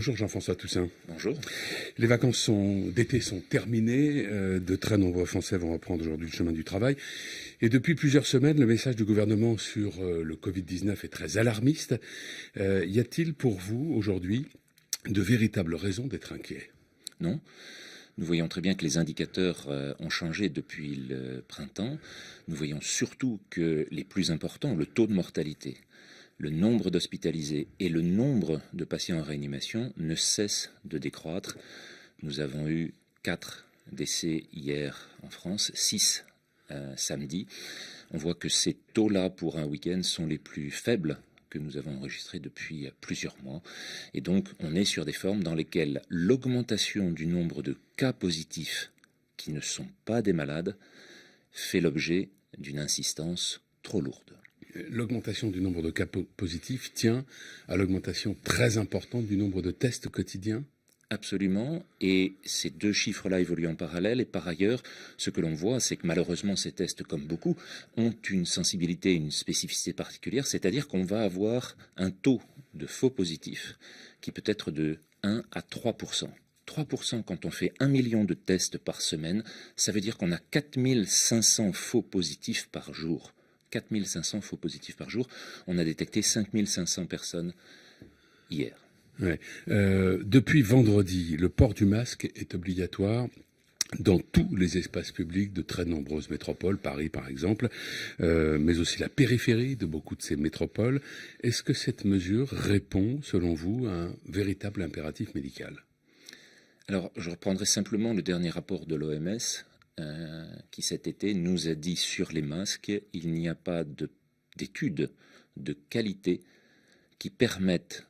Bonjour Jean-François Toussaint. Bonjour. Les vacances d'été sont terminées. De très nombreux Français vont reprendre aujourd'hui le chemin du travail. Et depuis plusieurs semaines, le message du gouvernement sur le Covid-19 est très alarmiste. Y a-t-il pour vous aujourd'hui de véritables raisons d'être inquiet? Non. Nous voyons très bien que les indicateurs ont changé depuis le printemps. Nous voyons surtout que les plus importants, le taux de mortalité, le nombre d'hospitalisés et le nombre de patients en réanimation ne cessent de décroître. Nous avons eu 4 décès hier en France, 6 samedi. On voit que ces taux-là pour un week-end sont les plus faibles que nous avons enregistrés depuis plusieurs mois. Et donc, on est sur des formes dans lesquelles l'augmentation du nombre de cas positifs qui ne sont pas des malades fait l'objet d'une insistance trop lourde. L'augmentation du nombre de cas positifs tient à l'augmentation très importante du nombre de tests quotidiens? Absolument, et ces deux chiffres-là évoluent en parallèle, et par ailleurs, ce que l'on voit, c'est que malheureusement ces tests, comme beaucoup, ont une sensibilité, une spécificité particulière, c'est-à-dire qu'on va avoir un taux de faux positifs qui peut être de 1 à 3%. 3% quand on fait 1 million de tests par semaine, ça veut dire qu'on a 4500 faux positifs par jour. 4500 faux positifs par jour, on a détecté 5500 personnes hier. Ouais. Depuis vendredi, le port du masque est obligatoire dans tous les espaces publics de très nombreuses métropoles, Paris par exemple, mais aussi la périphérie de beaucoup de ces métropoles. Est-ce que cette mesure répond, selon vous, à un véritable impératif médical? Alors, je reprendrai simplement le dernier rapport de l'OMS qui cet été nous a dit sur les masques, il n'y a pas d'études de qualité qui permettent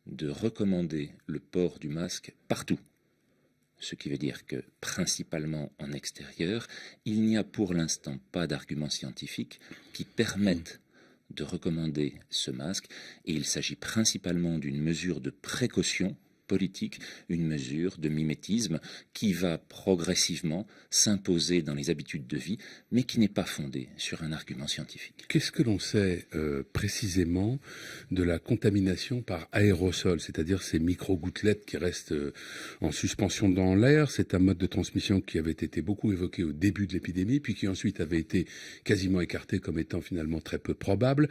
de recommander le port du masque partout. Ce qui veut dire que, principalement en extérieur, il n'y a pour l'instant pas d'arguments scientifiques qui permettent de recommander ce masque, et il s'agit principalement d'une mesure de précaution politique, une mesure de mimétisme qui va progressivement s'imposer dans les habitudes de vie, mais qui n'est pas fondée sur un argument scientifique. Qu'est-ce que l'on sait précisément de la contamination par aérosol, c'est-à-dire ces micro-gouttelettes qui restent en suspension dans l'air? C'est un mode de transmission qui avait été beaucoup évoqué au début de l'épidémie, puis qui ensuite avait été quasiment écarté comme étant finalement très peu probable.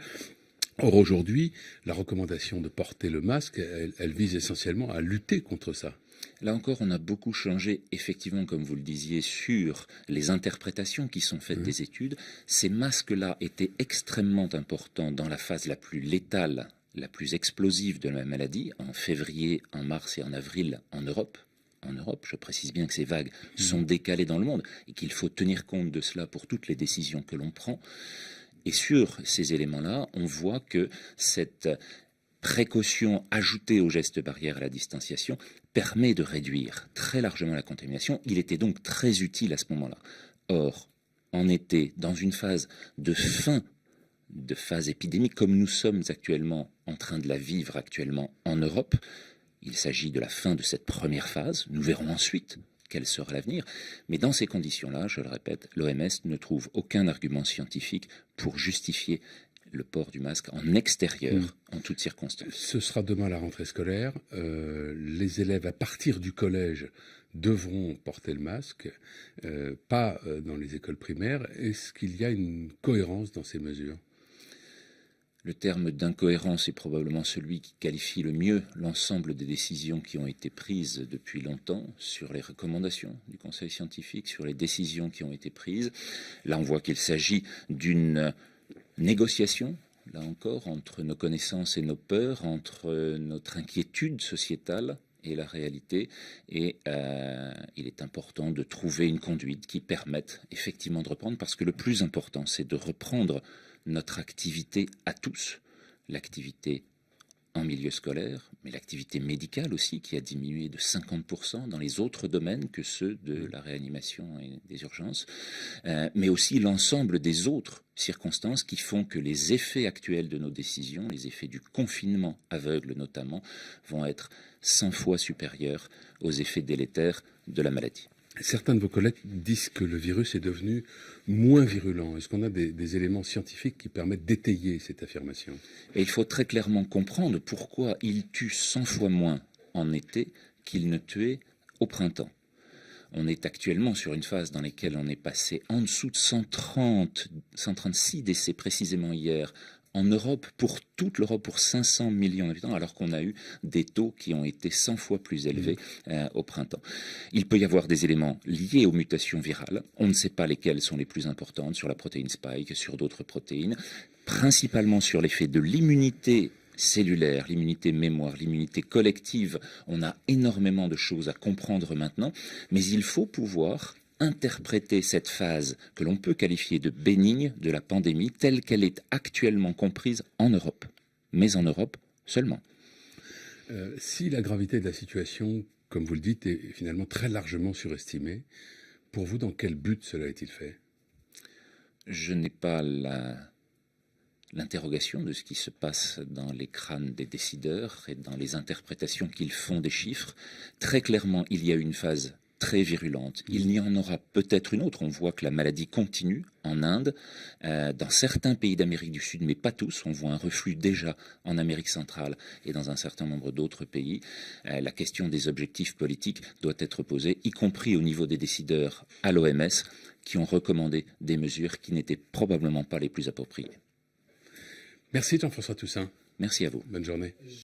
Or, aujourd'hui, la recommandation de porter le masque, elle vise essentiellement à lutter contre ça. Là encore, on a beaucoup changé, effectivement, comme vous le disiez, sur les interprétations qui sont faites des études. Ces masques-là étaient extrêmement importants dans la phase la plus létale, la plus explosive de la maladie, en février, en mars et en avril en Europe. En Europe, je précise bien que ces vagues sont décalées dans le monde et qu'il faut tenir compte de cela pour toutes les décisions que l'on prend. Et sur ces éléments-là, on voit que cette précaution ajoutée aux gestes barrières et à la distanciation permet de réduire très largement la contamination. Il était donc très utile à ce moment-là. Or, en été, dans une phase de fin de phase épidémique comme nous sommes actuellement en train de la vivre actuellement en Europe, il s'agit de la fin de cette première phase. Nous verrons ensuite quel sera l'avenir. Mais dans ces conditions-là, je le répète, l'OMS ne trouve aucun argument scientifique pour justifier le port du masque en extérieur, en toutes circonstances. Ce sera demain la rentrée scolaire. Les élèves, à partir du collège, devront porter le masque, pas dans les écoles primaires. Est-ce qu'il y a une cohérence dans ces mesures? Le terme d'incohérence est probablement celui qui qualifie le mieux l'ensemble des décisions qui ont été prises depuis longtemps sur les recommandations du Conseil scientifique, sur les décisions qui ont été prises. Là, on voit qu'il s'agit d'une négociation, là encore, entre nos connaissances et nos peurs, entre notre inquiétude sociétale et la réalité, et il est important de trouver une conduite qui permette effectivement de reprendre, parce que le plus important, c'est de reprendre notre activité à tous, l'activité en milieu scolaire, mais l'activité médicale aussi, qui a diminué de 50% dans les autres domaines que ceux de la réanimation et des urgences, mais aussi l'ensemble des autres circonstances qui font que les effets actuels de nos décisions, les effets du confinement aveugle notamment, vont être 100 fois supérieurs aux effets délétères de la maladie. Certains de vos collègues disent que le virus est devenu moins virulent. Est-ce qu'on a des éléments scientifiques qui permettent d'étayer cette affirmation? Et il faut très clairement comprendre pourquoi il tue 100 fois moins en été qu'il ne tuait au printemps. On est actuellement sur une phase dans laquelle on est passé en dessous de 136 décès précisément hier en Europe, pour toute l'Europe, pour 500 millions d'habitants, alors qu'on a eu des taux qui ont été 100 fois plus élevés au printemps. Il peut y avoir des éléments liés aux mutations virales. On ne sait pas lesquelles sont les plus importantes, sur la protéine spike, sur d'autres protéines, principalement sur l'effet de l'immunité cellulaire, l'immunité mémoire, l'immunité collective. On a énormément de choses à comprendre maintenant, mais il faut pouvoir interpréter cette phase que l'on peut qualifier de bénigne de la pandémie telle qu'elle est actuellement comprise en Europe, mais en Europe seulement. Si la gravité de la situation, comme vous le dites, est finalement très largement surestimée, pour vous, dans quel but cela est-il fait ? Je n'ai pas l'interrogation de ce qui se passe dans les crânes des décideurs et dans les interprétations qu'ils font des chiffres. Très clairement, il y a une phase très virulente. Il y en aura peut-être une autre. On voit que la maladie continue en Inde, dans certains pays d'Amérique du Sud, mais pas tous. On voit un reflux déjà en Amérique centrale et dans un certain nombre d'autres pays. La question des objectifs politiques doit être posée, y compris au niveau des décideurs à l'OMS, qui ont recommandé des mesures qui n'étaient probablement pas les plus appropriées. Merci Jean-François Toussaint. Merci à vous. Bonne journée.